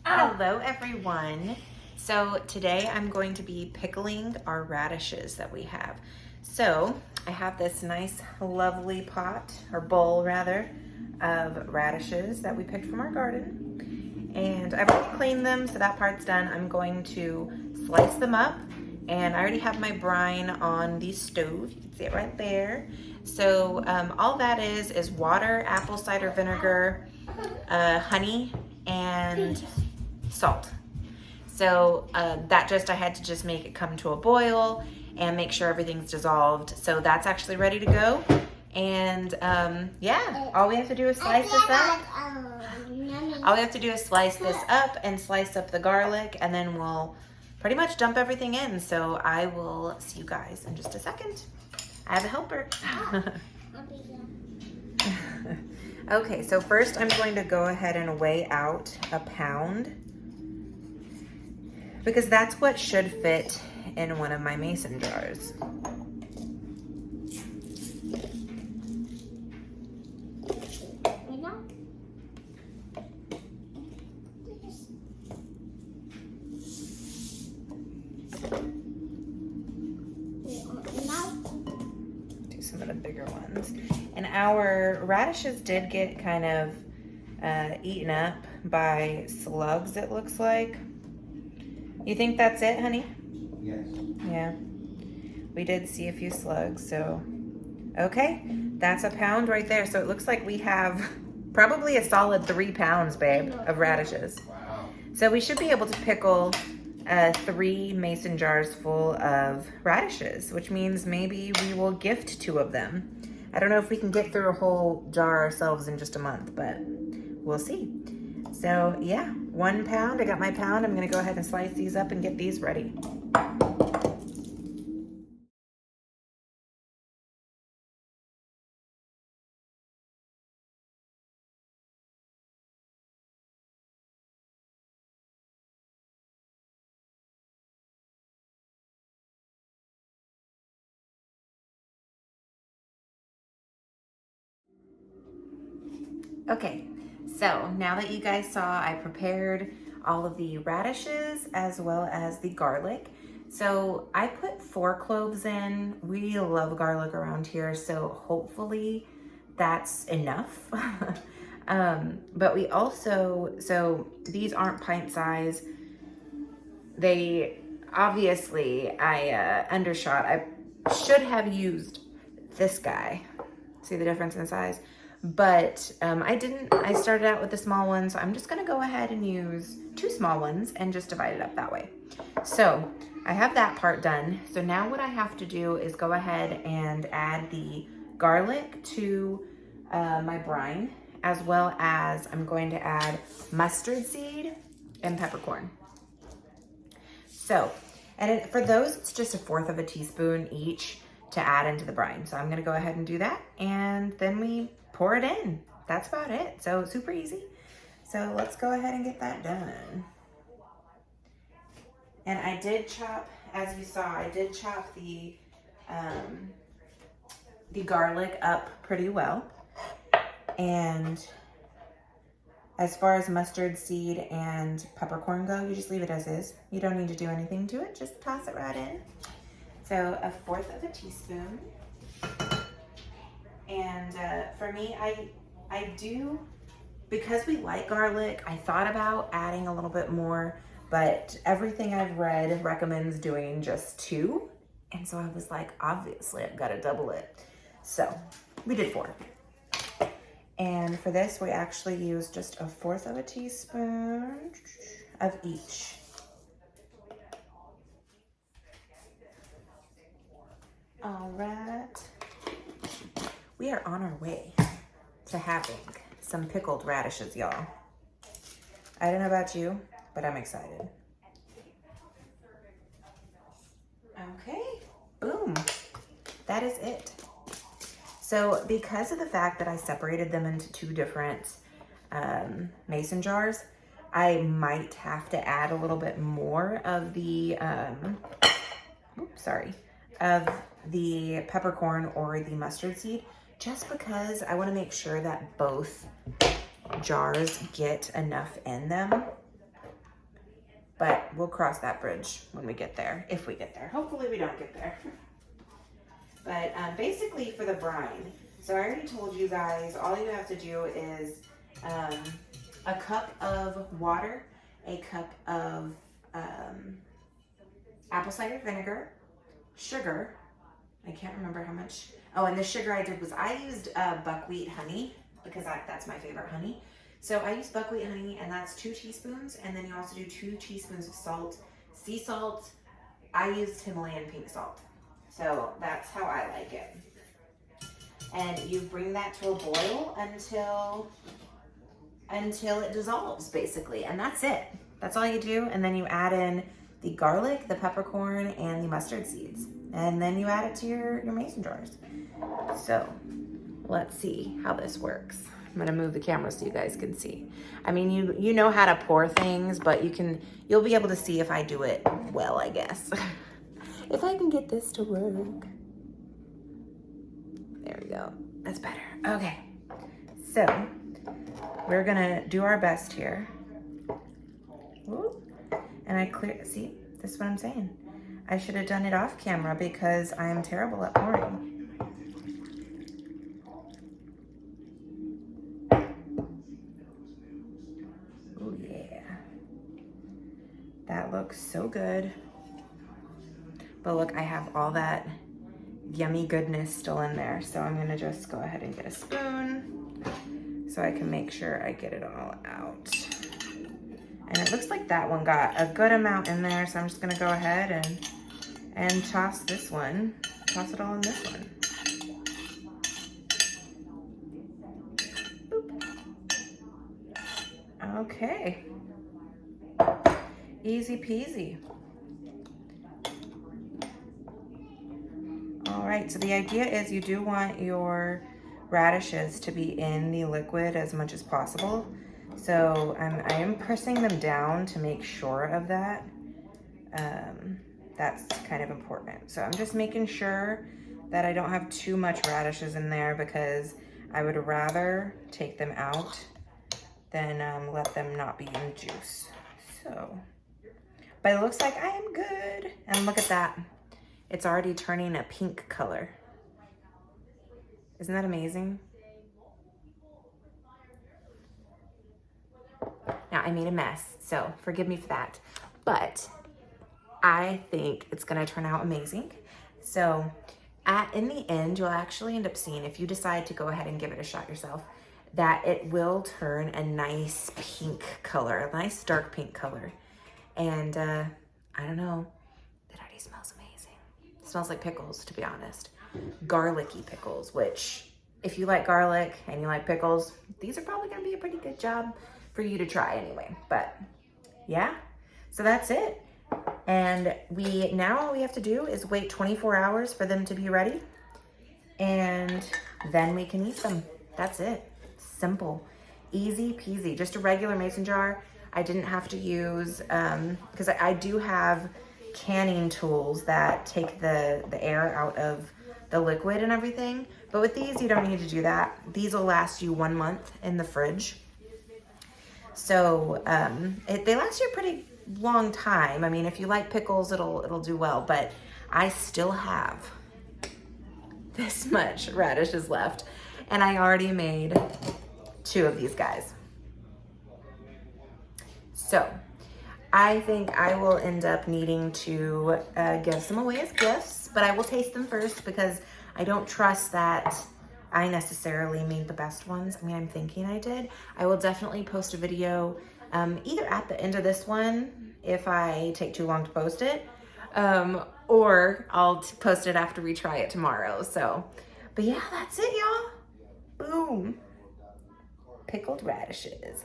Hello everyone. So today I'm going to be pickling our radishes that we have. So I have this nice lovely pot, or bowl rather, of radishes that we picked from our garden. And I've already cleaned them, so that part's done. I'm going to slice them up, and I already have my brine on the stove. You can see it right there. So all that is water, apple cider vinegar, honey, and salt. So that I had to just make it come to a boil and make sure everything's dissolved. So that's actually ready to go. And yeah, all we have to do is slice this up. All we have to do is slice this up and slice up the garlic, and then we'll pretty much dump everything in. So I will see you guys in just a second. I have a helper. Okay, so first I'm going to go ahead and weigh out a pound, because that's what should fit in one of my mason jars. Do some of the bigger ones. And our radishes did get kind of eaten up by slugs, it looks like. You think that's it, honey? Yes. Yeah. We did see a few slugs, so. Okay, that's a pound right there. So it looks like we have probably a solid 3 pounds, babe, of radishes. Wow. So we should be able to pickle 3 mason jars full of radishes, which means maybe we will gift 2 of them. I don't know if we can get through a whole jar ourselves in just a month, but we'll see. So yeah, 1 pound, I got my pound. I'm gonna go ahead and slice these up and get these ready. Okay, so now that you guys saw, I prepared all of the radishes as well as the garlic. So I put 4 cloves in. We love garlic around here, so hopefully that's enough. But we also, so these aren't pint size. They, obviously, I undershot. I should have used this guy. See the difference in size? But I didn't. I started out with the small one, so I'm just gonna go ahead and use 2 small ones and just divide it up that way. So I have that part done. So now what I have to do is go ahead and add the garlic to my brine, as well as I'm going to add mustard seed and peppercorn. So, and for those, it's just 1/4 teaspoon each to add into the brine. So I'm gonna go ahead and do that, and then we pour it in. That's about it. So super easy. So let's go ahead and get that done. And I did chop, as you saw, I did chop the garlic up pretty well. And as far as mustard seed and peppercorn go, you just leave it as is. You don't need to do anything to it. Just toss it right in. So 1/4 teaspoon. And for me, I do, because we like garlic, I thought about adding a little bit more, but everything I've read recommends doing just 2. And so I was like, obviously I've got to double it. So we did 4. And for this, we actually used just 1/4 teaspoon of each. All right. We are on our way to having some pickled radishes, y'all. I don't know about you, but I'm excited. Okay, boom. That is it. So because of the fact that I separated them into 2 different mason jars, I might have to add a little bit more of the, of the peppercorn or the mustard seed, just because I want to make sure that both jars get enough in them. but we'll cross that bridge when we get there, if we get there. Hopefully we don't get there. But basically for the brine, so I already told you guys, all you have to do is a cup of water, a cup of apple cider vinegar, sugar. I can't remember how much. Oh, and the sugar I did was I used buckwheat honey because that's my favorite honey. So I used buckwheat honey, and that's 2 teaspoons. And then you also do 2 teaspoons of salt, sea salt. I used Himalayan pink salt. So that's how I like it. And you bring that to a boil until it dissolves, basically. And that's it. That's all you do. And then you add in the garlic, the peppercorn, and the mustard seeds. And then you add it to your mason jars. So let's see how this works. I'm gonna move the camera so you guys can see. I mean, you know how to pour things, but you'll be able to see if I do it well, I guess. If I can get this to work. There we go. That's better. Okay. So we're gonna do our best here. Ooh. And see, this is what I'm saying. I should have done it off camera because I am terrible at pouring. Oh yeah. That looks so good. But look, I have all that yummy goodness still in there. So I'm gonna just go ahead and get a spoon so I can make sure I get it all out. And it looks like that one got a good amount in there. So I'm just gonna go ahead and toss this one. Toss it all in this one. Boop. Okay. Easy peasy. All right, so the idea is you do want your radishes to be in the liquid as much as possible. So I am pressing them down to make sure of that. That's kind of important. So I'm just making sure that I don't have too much radishes in there because I would rather take them out than let them not be in juice. So, but it looks like I am good. And look at that. It's already turning a pink color. Isn't that amazing? Now I made a mess, so forgive me for that. But I think it's gonna turn out amazing. So in the end, you'll actually end up seeing, if you decide to go ahead and give it a shot yourself, that it will turn a nice pink color, a nice dark pink color. And I don't know, it already smells amazing. It smells like pickles, to be honest. Garlicky pickles, which if you like garlic and you like pickles, these are probably gonna be a pretty good job for you to try anyway. But yeah, so that's it. And now all we have to do is wait 24 hours for them to be ready, and then we can eat them. That's it. Simple, easy peasy. Just a regular mason jar. I didn't have to use, because I do have canning tools that take the air out of the liquid and everything. But with these, you don't need to do that. These will last you 1 month in the fridge. So they last you a pretty long time. I mean, if you like pickles, it'll do well. But I still have this much radishes left, and I already made 2 of these guys. So I think I will end up needing to give some away as gifts, but I will taste them first because I don't trust that I necessarily made the best ones. I mean, I'm thinking I did. I will definitely post a video either at the end of this one if I take too long to post it, or I'll post it after we try it tomorrow. So, but yeah, that's it, y'all. Boom. Pickled radishes.